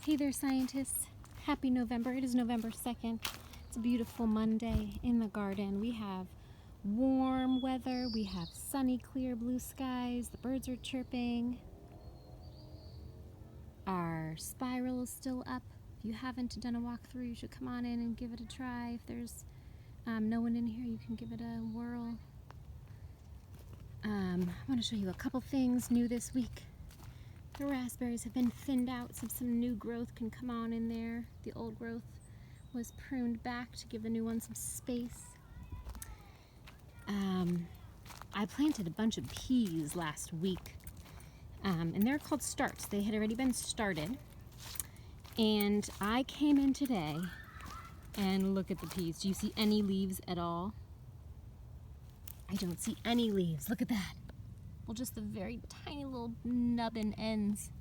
Hey there, scientists. Happy November. It is November 2nd. It's a beautiful Monday in the garden. We have warm weather. We have sunny, clear blue skies. The birds are chirping. Our spiral is still up. If you haven't done a walkthrough, you should come on in and give it a try. If there's no one in here, you can give it a whirl. I want to show you a couple things new this week. The raspberries have been thinned out so some new growth can come on in there. The old growth was pruned back to give the new one some space. I planted a bunch of peas last week, and they're called starts. They had already been started, and I came in today and look at the peas. Do you see any leaves at all? I don't see any leaves. Look at that. Well, just the very tiny little nubbin ends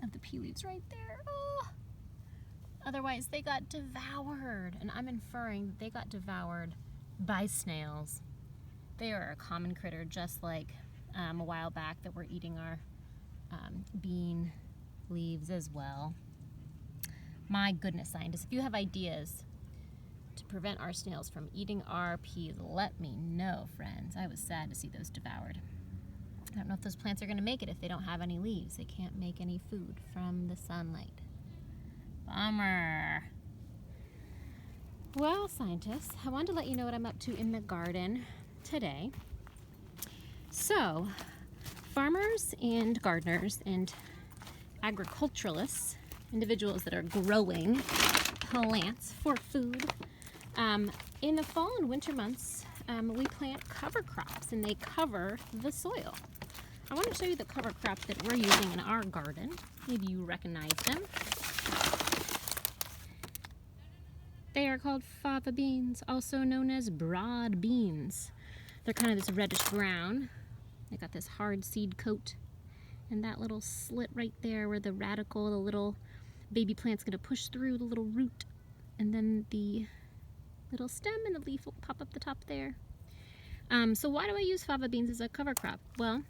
of the pea leaves right there. Oh. Otherwise, they got devoured, and I'm inferring that they got devoured by snails. They are a common critter, just like a while back that were eating our bean leaves as well. My goodness, scientists, if you have ideas to prevent our snails from eating our peas, let me know, friends. I was sad to see those devoured. I don't know if those plants are going to make it if they don't have any leaves. They can't make any food from the sunlight. Bummer. Well, scientists, I wanted to let you know what I'm up to in the garden today. So, farmers and gardeners and agriculturalists, individuals that are growing plants for food, in the fall and winter months, we plant cover crops, and they cover the soil. I want to show you the cover crops that we're using in our garden. Maybe you recognize them. They are called fava beans, also known as broad beans. They're kind of this reddish brown. They got this hard seed coat, and that little slit right there where the radicle, the little baby plant's going to push through the little root, and then the little stem and the leaf will pop up the top there. So why do I use fava beans as a cover crop? Well,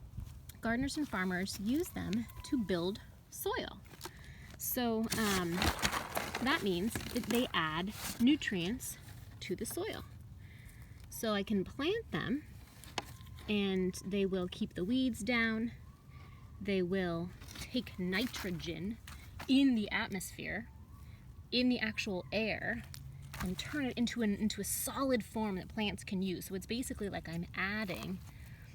gardeners and farmers use them to build soil. So that means that they add nutrients to the soil. So I can plant them, and they will keep the weeds down. They will take nitrogen in the atmosphere, in the actual air, and turn it into a solid form that plants can use. So it's basically like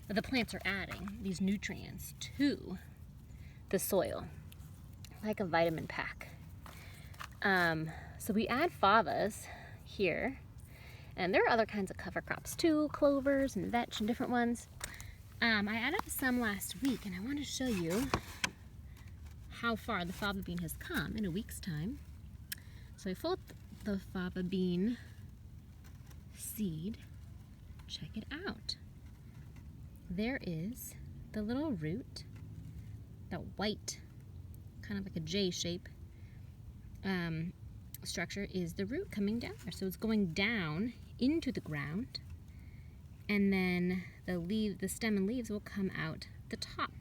the plants are adding these nutrients to the soil, like a vitamin pack. So we add favas here, and there are other kinds of cover crops too, clovers and vetch and different ones. I added some last week, and I want to show you how far the fava bean has come in a week's time. So I pulled the fava bean seed. Check it out. There is the little root, that white, kind of like a J shape structure is the root coming down there. So it's going down into the ground, and then the stem and leaves will come out the top.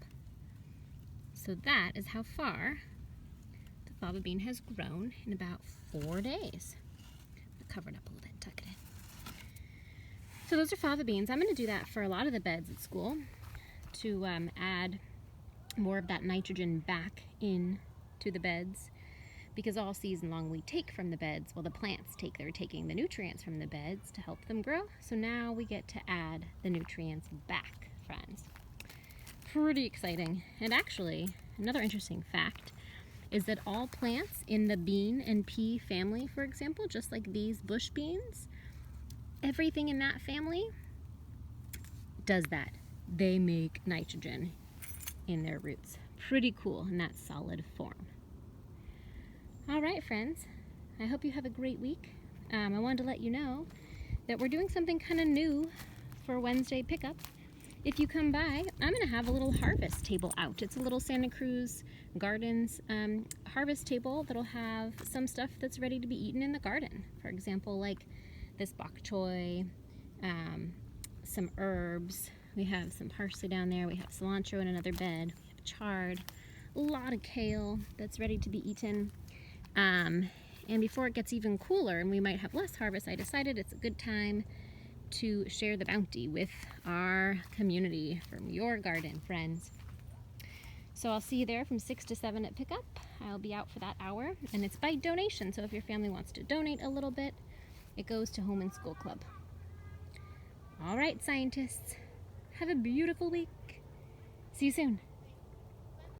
So that is how far the fava bean has grown in about 4 days. Cover it up a little bit, tuck it in. So those are fava beans. I'm going to do that for a lot of the beds at school to add more of that nitrogen back into the beds, because all season long we take from the beds. Well, the plants they're taking the nutrients from the beds to help them grow. So now we get to add the nutrients back, friends. Pretty exciting. And actually, another interesting fact is that all plants in the bean and pea family, for example, just like these bush beans, everything in that family does that. They make nitrogen in their roots. Pretty cool in that solid form. All right, friends, I hope you have a great week. I wanted to let you know that we're doing something kind of new for Wednesday pickup. If you come by, I'm going to have a little harvest table out. It's a little Santa Cruz Gardens harvest table that'll have some stuff that's ready to be eaten in the garden. For example, like this bok choy, some herbs. We have some parsley down there. We have cilantro in another bed. We have chard, a lot of kale that's ready to be eaten. And before it gets even cooler and we might have less harvest, I decided it's a good time to share the bounty with our community from your garden, friends. So I'll see you there from 6 to 7 at pickup. I'll be out for that hour, and it's by donation, so if your family wants to donate a little bit, it goes to Home and School Club. All right, scientists, have a beautiful week. See you soon.